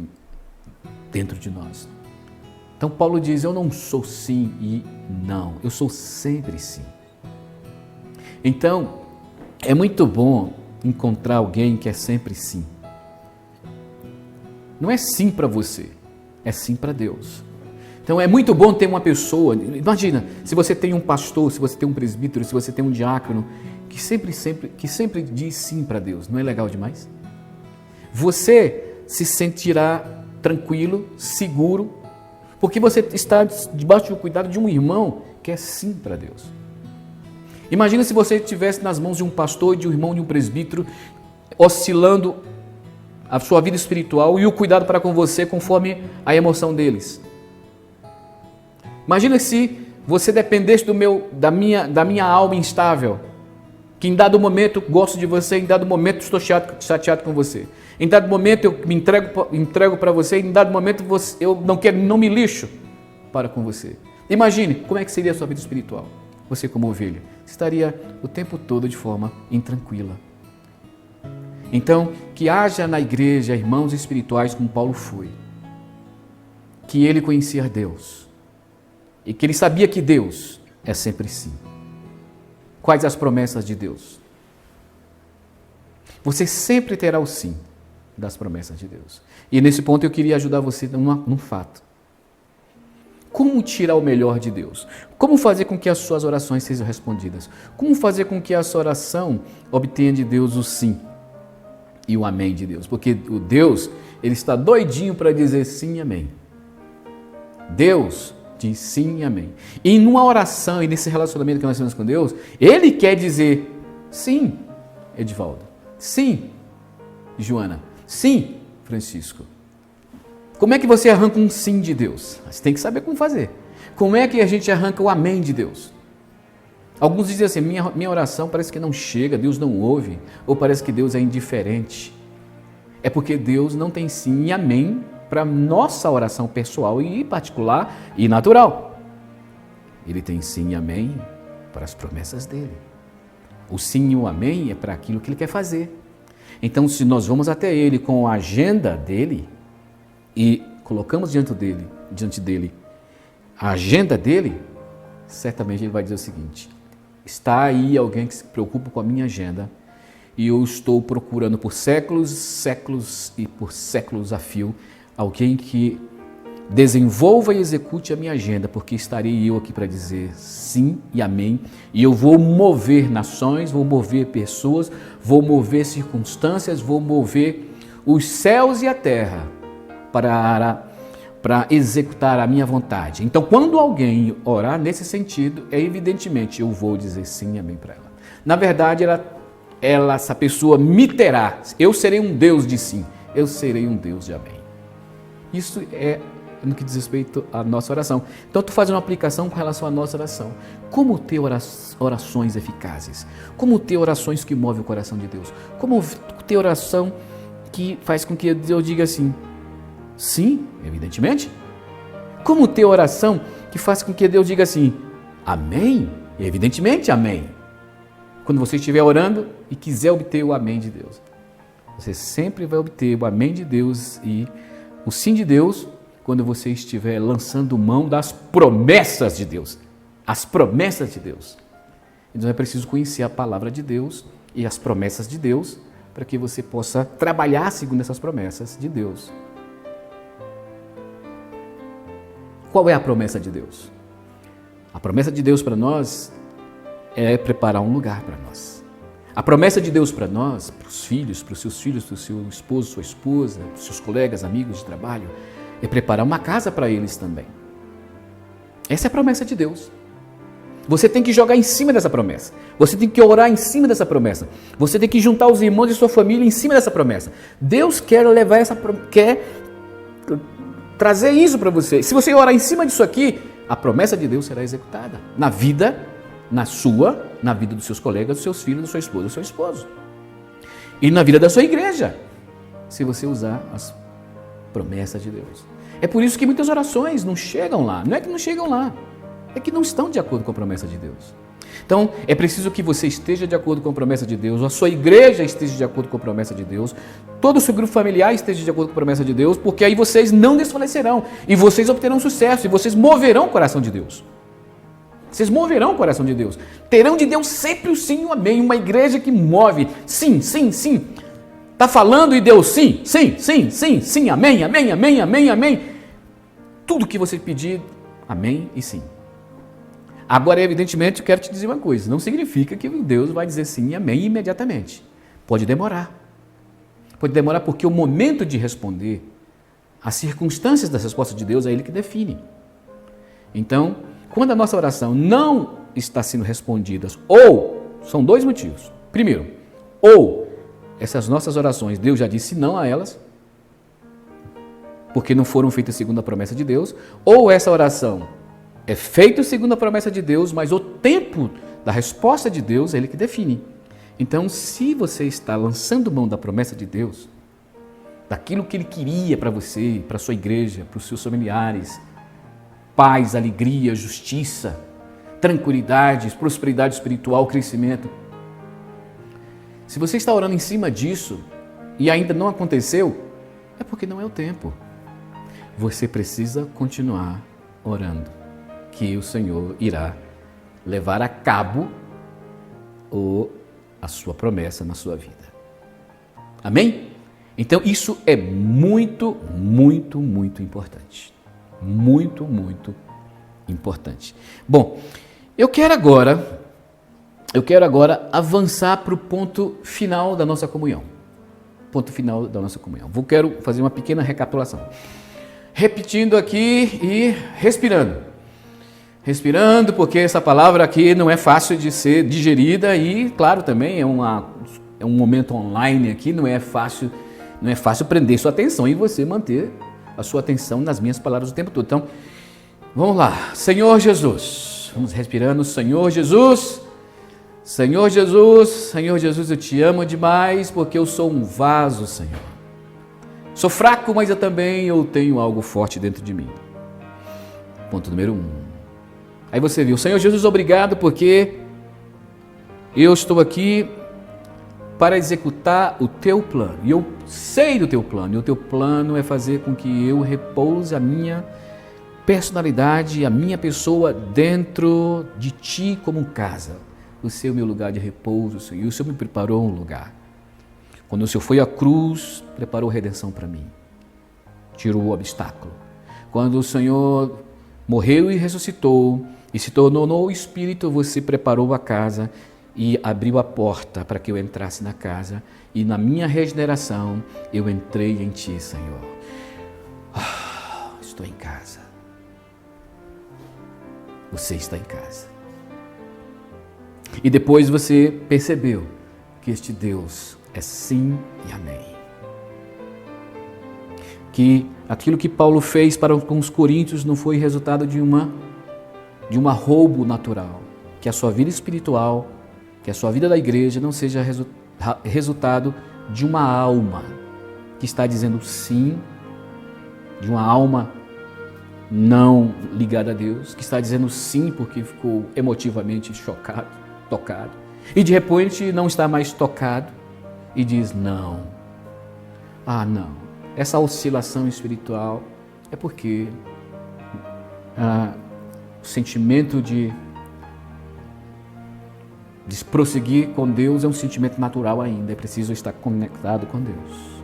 dentro de nós. Então Paulo diz, eu não sou sim e não, eu sou sempre sim. Então, é muito bom encontrar alguém que é sempre sim. Não é sim para você, é sim para Deus. Então é muito bom ter uma pessoa, imagina, se você tem um pastor, se você tem um presbítero, se você tem um diácono, que sempre diz sim para Deus, não é legal demais? Você se sentirá tranquilo, seguro, porque você está debaixo do cuidado de um irmão que é sim para Deus. Imagina se você estivesse nas mãos de um pastor, de um irmão, de um presbítero, oscilando a sua vida espiritual e o cuidado para com você conforme a emoção deles. Imagina se você dependesse da minha alma instável, que em dado momento gosto de você, em dado momento estou chateado com você. Em dado momento eu me entrego para você, em dado momento eu não me lixo para com você. Imagine como é que seria a sua vida espiritual. Você como ovelha estaria o tempo todo de forma intranquila. Então, que haja na igreja irmãos espirituais como Paulo foi, que ele conhecia Deus e que ele sabia que Deus é sempre sim. Quais as promessas de Deus? Você sempre terá o sim das promessas de Deus. E nesse ponto eu queria ajudar você num fato. Como tirar o melhor de Deus? Como fazer com que as suas orações sejam respondidas? Como fazer com que a sua oração obtenha de Deus o sim e o amém de Deus? Porque o Deus, ele está doidinho para dizer sim e amém. Deus diz sim e amém. E numa oração e nesse relacionamento que nós temos com Deus, ele quer dizer sim, Edivaldo. Sim, Joana. Sim, Francisco. Como é que você arranca um sim de Deus? Você tem que saber como fazer. Como é que a gente arranca o amém de Deus? Alguns dizem assim, minha oração parece que não chega, Deus não ouve, ou parece que Deus é indiferente. É porque Deus não tem sim e amém para nossa oração pessoal e particular e natural. Ele tem sim e amém para as promessas dele. O sim e o amém é para aquilo que ele quer fazer. Então, se nós vamos até ele com a agenda dele e colocamos diante dele a agenda dele, certamente ele vai dizer o seguinte: está aí alguém que se preocupa com a minha agenda e eu estou procurando por séculos e por séculos a fio alguém que desenvolva e execute a minha agenda, porque estarei eu aqui para dizer sim e amém, e eu vou mover nações, vou mover pessoas, vou mover circunstâncias, vou mover os céus e a terra para executar a minha vontade. Então, quando alguém orar nesse sentido, evidentemente eu vou dizer sim e amém para ela. Na verdade, essa pessoa me terá, eu serei um Deus de sim, eu serei um Deus de amém. Isso é no que diz respeito à nossa oração. Então, estou fazendo uma aplicação com relação à nossa oração. Como ter orações eficazes? Como ter orações que movem o coração de Deus? Como ter oração que faz com que Deus diga assim, sim, evidentemente. Como ter oração que faz com que Deus diga assim, amém, evidentemente, amém. Quando você estiver orando e quiser obter o amém de Deus, você sempre vai obter o amém de Deus e o sim de Deus quando você estiver lançando mão das promessas de Deus. As promessas de Deus. Então é preciso conhecer a palavra de Deus e as promessas de Deus para que você possa trabalhar segundo essas promessas de Deus. Qual é a promessa de Deus? A promessa de Deus para nós é preparar um lugar para nós. A promessa de Deus para nós, para os filhos, para o seu esposo, sua esposa, para os seus colegas, amigos de trabalho, é preparar uma casa para eles também. Essa é a promessa de Deus. Você tem que jogar em cima dessa promessa. Você tem que orar em cima dessa promessa. Você tem que juntar os irmãos de sua família em cima dessa promessa. Deus quer levar quer trazer isso para você. Se você orar em cima disso aqui, a promessa de Deus será executada na vida, na vida dos seus colegas, dos seus filhos, da sua esposa, do seu esposo. E na vida da sua igreja, se você usar as promessas de Deus. É por isso que muitas orações não chegam lá. Não é que não chegam lá. é que não estão de acordo com a promessa de Deus. Então, é preciso que você esteja de acordo com a promessa de Deus, a sua igreja esteja de acordo com a promessa de Deus, todo o seu grupo familiar esteja de acordo com a promessa de Deus, porque aí vocês não desfalecerão, e vocês obterão sucesso, e vocês moverão o coração de Deus. Vocês moverão o coração de Deus. Terão de Deus sempre o sim e o amém. Uma igreja que move sim, sim, sim. Está falando e Deus sim, sim, sim, sim, sim, amém, amém, amém, amém, amém. Tudo que você pedir, amém e sim. Agora, evidentemente, eu quero te dizer uma coisa. Não significa que Deus vai dizer sim e amém imediatamente. Pode demorar. Pode demorar porque o momento de responder, as circunstâncias das respostas de Deus é Ele que define. Então, quando a nossa oração não está sendo respondida, ou, são dois motivos. Primeiro, ou essas nossas orações, Deus já disse não a elas, porque não foram feitas segundo a promessa de Deus, ou essa oração é feita segundo a promessa de Deus, mas o tempo da resposta de Deus é Ele que define. Então, se você está lançando mão da promessa de Deus, daquilo que Ele queria para você, para a sua igreja, para os seus familiares, paz, alegria, justiça, tranquilidade, prosperidade espiritual, crescimento. Se você está orando em cima disso e ainda não aconteceu, é porque não é o tempo. Você precisa continuar orando, que o Senhor irá levar a cabo a sua promessa na sua vida. Amém? Então isso é muito, muito, muito importante. Muito, muito importante. Bom, eu quero agora avançar para o ponto final da nossa comunhão. Ponto final da nossa comunhão. Quero fazer uma pequena recapitulação. Repetindo aqui e respirando. Respirando, porque essa palavra aqui não é fácil de ser digerida e, claro, também é um momento online aqui, não é fácil prender sua atenção e você manter a sua atenção nas minhas palavras o tempo todo. Então, vamos lá. Senhor Jesus, vamos respirando. Senhor Jesus, Senhor Jesus, Senhor Jesus, eu te amo demais porque eu sou um vaso, Senhor. Sou fraco, mas eu tenho algo forte dentro de mim. Ponto número 1. Aí você viu, Senhor Jesus, obrigado porque eu estou aqui para executar o teu plano. E eu sei do teu plano. E o teu plano é fazer com que eu repouse a minha personalidade, a minha pessoa dentro de ti como casa. Você é o meu lugar de repouso, Senhor. E o Senhor me preparou um lugar. Quando o Senhor foi à cruz, preparou redenção para mim. Tirou o obstáculo. Quando o Senhor morreu e ressuscitou e se tornou no Espírito, você preparou a casa e abriu a porta para que eu entrasse na casa. E na minha regeneração, eu entrei em ti, Senhor. Estou em casa. Você está em casa. E depois você percebeu que este Deus é sim e amém. Que aquilo que Paulo fez com os coríntios não foi resultado de uma roubo natural. Que a sua vida espiritual, que a sua vida da igreja não seja resultado de uma alma que está dizendo sim, de uma alma não ligada a Deus, que está dizendo sim porque ficou emotivamente chocado, tocado, e de repente não está mais tocado e diz não. Não. Essa oscilação espiritual é porque o sentimento de prosseguir com Deus é um sentimento natural ainda. É preciso estar conectado com Deus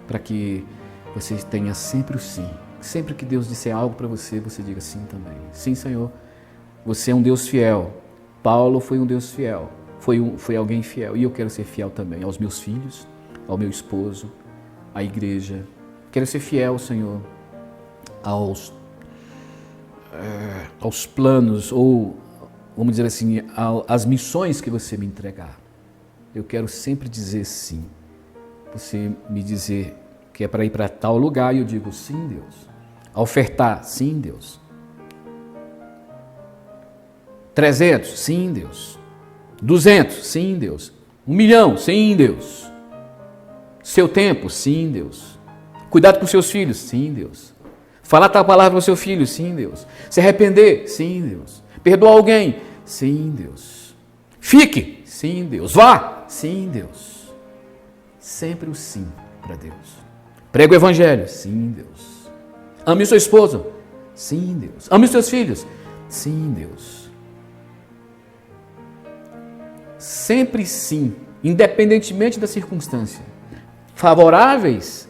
para que você tenha sempre o sim. Sempre que Deus disser algo para você, você diga sim também. Sim, Senhor, você é um Deus fiel. Paulo foi um Deus fiel. Foi alguém fiel. E eu quero ser fiel também aos meus filhos, ao meu esposo, à igreja. Quero ser fiel, Senhor, aos planos ou, vamos dizer assim, às missões que você me entregar. Eu quero sempre dizer sim. Você me dizer que é para ir para tal lugar e eu digo sim, Deus. A ofertar, sim, Deus. 300, sim, Deus. 200, sim, Deus. 1 milhão, sim, Deus. Seu tempo, sim, Deus. Cuidado com seus filhos, sim, Deus. Falar tal palavra para o seu filho? Sim, Deus. Se arrepender? Sim, Deus. Perdoar alguém? Sim, Deus. Fique? Sim, Deus. Vá? Sim, Deus. Sempre o sim para Deus. Prega o evangelho? Sim, Deus. Ame o seu esposo? Sim, Deus. Ame os seus filhos? Sim, Deus. Sempre sim, independentemente da circunstância. Favoráveis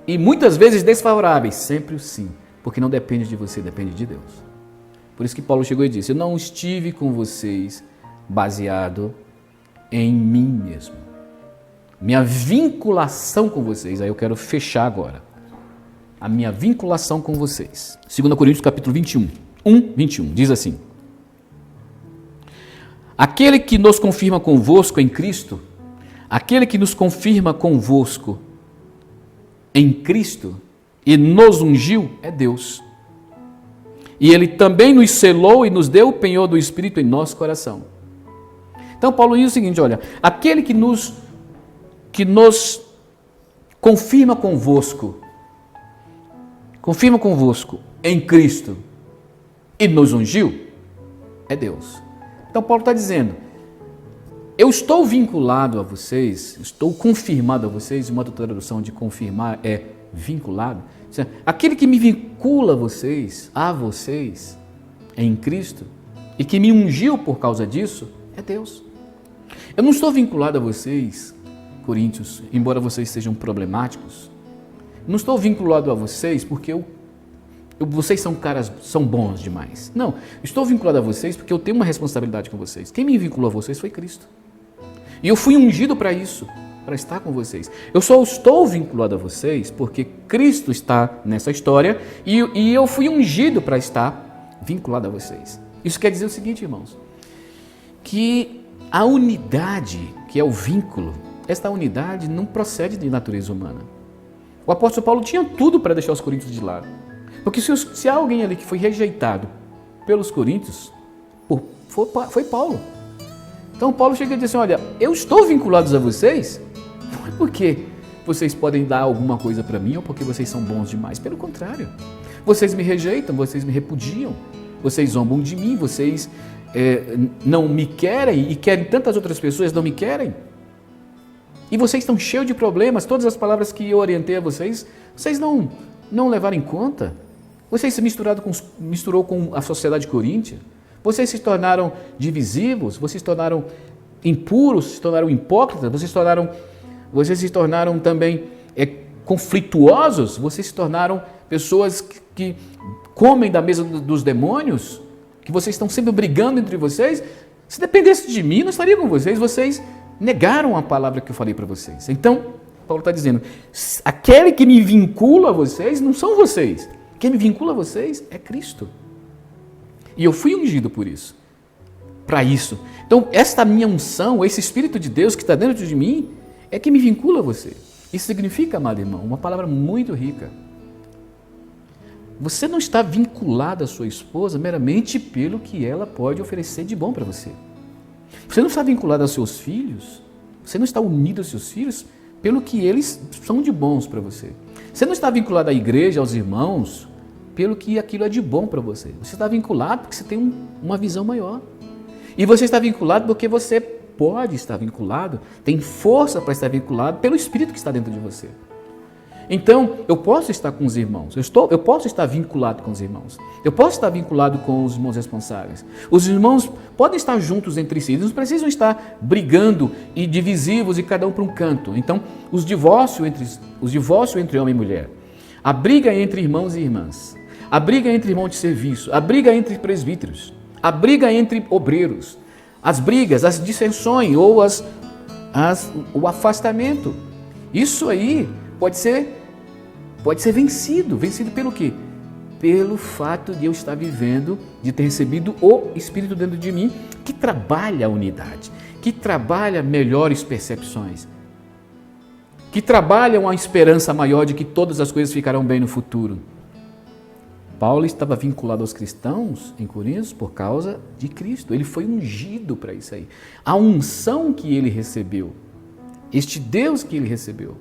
e muitas vezes desfavoráveis, sempre o sim, porque não depende de você, depende de Deus. Por isso que Paulo chegou e disse: eu não estive com vocês baseado em mim mesmo. Minha vinculação com vocês, aí eu quero fechar agora. A minha vinculação com vocês. 2 Coríntios capítulo 21, 21, diz assim: aquele que nos confirma convosco em Cristo, aquele que nos confirma convosco em Cristo e nos ungiu é Deus. E Ele também nos selou e nos deu o penhor do Espírito em nosso coração. Então Paulo diz o seguinte, olha, aquele que nos confirma convosco em Cristo e nos ungiu é Deus. Então Paulo está dizendo, eu estou vinculado a vocês, estou confirmado a vocês, uma outra tradução de confirmar é vinculado. Aquele que me vincula a vocês em Cristo e que me ungiu por causa disso é Deus. Eu não estou vinculado a vocês, coríntios, embora vocês sejam problemáticos. Não estou vinculado a vocês porque vocês são bons demais. Não, estou vinculado a vocês porque eu tenho uma responsabilidade com vocês. Quem me vinculou a vocês foi Cristo. E eu fui ungido para isso, para estar com vocês. Eu só estou vinculado a vocês porque Cristo está nessa história e eu fui ungido para estar vinculado a vocês. Isso quer dizer o seguinte, irmãos, que a unidade, que é o vínculo, esta unidade não procede de natureza humana. O apóstolo Paulo tinha tudo para deixar os coríntios de lado. Porque se há alguém ali que foi rejeitado pelos coríntios, foi Paulo. Então Paulo chega e diz assim, olha, eu estou vinculado a vocês, não é porque vocês podem dar alguma coisa para mim ou porque vocês são bons demais. Pelo contrário, vocês me rejeitam, vocês me repudiam, vocês zombam de mim, vocês não me querem e querem tantas outras pessoas não me querem. E vocês estão cheios de problemas, todas as palavras que eu orientei a vocês não levaram em conta. Vocês se misturou com a sociedade coríntia. Vocês se tornaram divisivos, vocês se tornaram impuros, se tornaram hipócritas, vocês se tornaram também conflituosos, vocês se tornaram pessoas que comem da mesa dos demônios, que vocês estão sempre brigando entre vocês. Se dependesse de mim, não estaria com vocês. Vocês negaram a palavra que eu falei para vocês. Então, Paulo está dizendo, aquele que me vincula a vocês não são vocês. Quem me vincula a vocês é Cristo. E eu fui ungido por isso, para isso. Então, esta minha unção, esse Espírito de Deus que está dentro de mim, é que me vincula a você. Isso significa, amado irmão, uma palavra muito rica. Você não está vinculado à sua esposa meramente pelo que ela pode oferecer de bom para você. Você não está vinculado aos seus filhos, você não está unido aos seus filhos pelo que eles são de bons para você. Você não está vinculado à igreja, aos irmãos, pelo que aquilo é de bom para você. Você está vinculado porque você tem uma visão maior. E você está vinculado porque você pode estar vinculado, tem força para estar vinculado pelo Espírito que está dentro de você. Então, eu posso estar com os irmãos, eu posso estar vinculado com os irmãos, eu posso estar vinculado com os irmãos responsáveis. Os irmãos podem estar juntos entre si, eles não precisam estar brigando e divisivos e cada um para um canto. Então, os divórcios entre homem e mulher, a briga entre irmãos e irmãs, a briga entre irmãos de serviço, a briga entre presbíteros, a briga entre obreiros, as brigas, as dissensões ou o afastamento, isso aí pode ser vencido pelo quê? Pelo fato de eu estar vivendo, de ter recebido o Espírito dentro de mim, que trabalha a unidade, que trabalha melhores percepções, que trabalha uma esperança maior de que todas as coisas ficarão bem no futuro. Paulo estava vinculado aos cristãos em Coríntios por causa de Cristo. Ele foi ungido para isso aí. A unção que ele recebeu, este Deus que ele recebeu,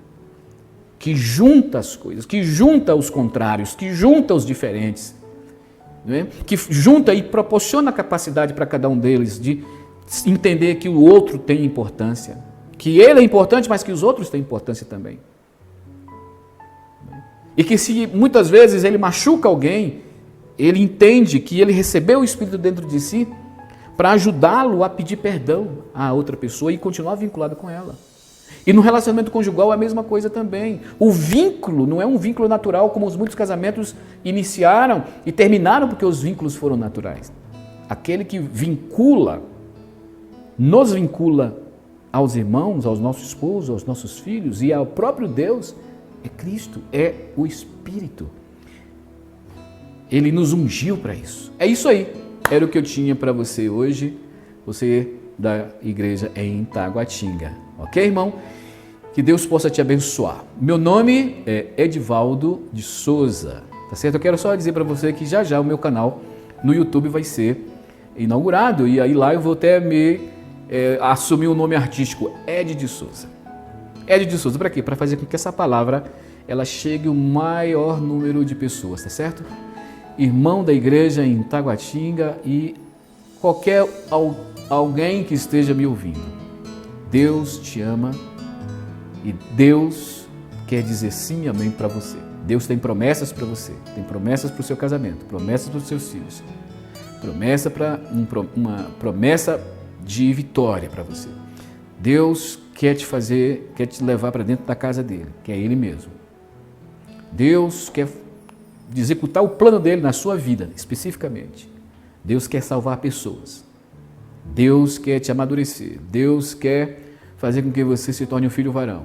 que junta as coisas, que junta os contrários, que junta os diferentes, né? Que junta e proporciona a capacidade para cada um deles de entender que o outro tem importância, que ele é importante, mas que os outros têm importância também. E que se muitas vezes ele machuca alguém, ele entende que ele recebeu o Espírito dentro de si para ajudá-lo a pedir perdão à outra pessoa e continuar vinculado com ela. E no relacionamento conjugal é a mesma coisa também. O vínculo não é um vínculo natural como os muitos casamentos iniciaram e terminaram porque os vínculos foram naturais. Aquele que vincula, nos vincula aos irmãos, aos nossos esposos, aos nossos filhos e ao próprio Deus, é Cristo, é o Espírito. Ele nos ungiu para isso. É isso aí. Era o que eu tinha para você hoje, você da igreja em Taguatinga. Ok, irmão? Que Deus possa te abençoar. Meu nome é Edivaldo de Souza, tá certo? Eu quero só dizer para você que já o meu canal no YouTube vai ser inaugurado e aí lá eu vou até assumir o nome artístico Ed de Souza. Ed de Souza, para quê? Para fazer com que essa palavra ela chegue ao maior número de pessoas, tá certo? Irmão da igreja em Taguatinga e qualquer alguém que esteja me ouvindo. Deus te ama e Deus quer dizer sim e amém para você. Deus tem promessas para você, tem promessas para o seu casamento, promessas para os seus filhos, uma promessa de vitória para você. Deus quer te levar para dentro da casa dele, que é ele mesmo. Deus quer executar o plano dele na sua vida, especificamente. Deus quer salvar pessoas. Deus quer te amadurecer. Deus quer fazer com que você se torne um filho varão.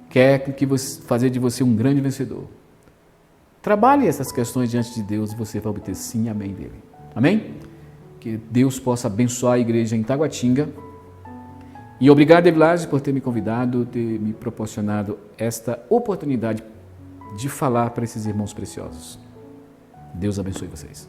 Quer fazer de você um grande vencedor. Trabalhe essas questões diante de Deus e você vai obter sim e amém dele. Amém? Que Deus possa abençoar a igreja em Taguatinga. E obrigado, Evilásio, por ter me convidado, ter me proporcionado esta oportunidade de falar para esses irmãos preciosos. Deus abençoe vocês.